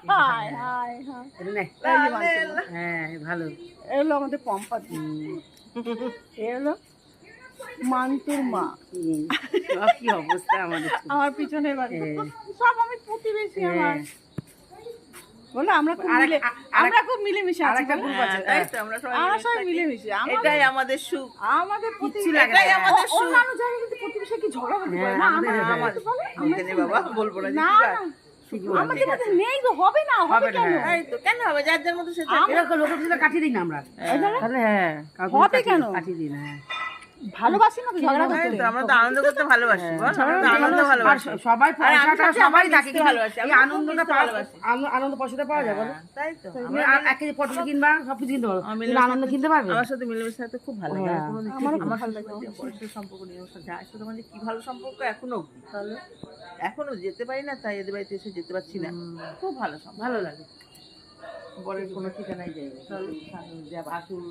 হায় হায় হায়। এটা নে। হ্যাঁ ভালো। এ হলো আমাদের পম্পা দি, এ হলো মান্টুর মা, সব কি অবস্থা আমাদের। আমার পিছনের বাড়ি সব আমি প্রতিবেশী আমার। বলো আমরা খুব মিলেমিশে আছি, আরেকটা গ্রুপ আছে, তাই তো আমরা সবাই মিলেমিশে। এটাই আমাদের সুখ। আমাদের কিচ্ছু লাগে না। এটাই আমাদের সুখ। অন্যান্য জায়গায় কিন্তু প্রতিবেশী কি ঝগড়া হতে পারে না, আমাদের আমাদের আমাদের বলে আমাদের বাবা বলবো না যে না কি না, রাগ। আমাদের মধ্যে নেই তো, হবে না, হবে কেন? তাই তো, কেন হবে? যার যার মতো সে থাকে। এরকম লোকের পিছনে কাটিয়ে দিই না আমরা। তাহলে হ্যাঁ হবে কেন? কাটিয়ে দিই না। হ্যাঁ ভালোবাসি না তো ঝগড়া তাই করতে। তো, আমরা তো আনন্দ করতে ভালোবাসি, বল? আমরা তো আনন্দ আর ভালোবাসি। সবাই পয়সাটা সবাই থাকে, কিন্তু ভালোবাসি, এই আমরা আনন্দটা খুব ভালোবাসি। আনন্দ পয়সাটা পাওয়া যায় বলো। তাই তো, তুমি এক কেজি পটল কিনবা, সবকিছু কিনতে পারো, কিন্তু আনন্দ কিনতে পারবে? আমার সাথে মিলেমিশে থাকতে খুব ভালো লাগে। হ্যাঁ। আমার সাথে পয়সার সম্পর্ক নেই, ওর সাথে আসলে আমাদের কি ভালো সম্পর্ক এখনো অবধি। তাহলে এখনো যেতে পারি না, তাই এদের বাড়িতে এসে যেতে পারছি না। খুব ভালো সম্পর্ক। ভালো লাগে। বরের কোনো ঠিকানাই যাই না, তাহলে যা ভাসুর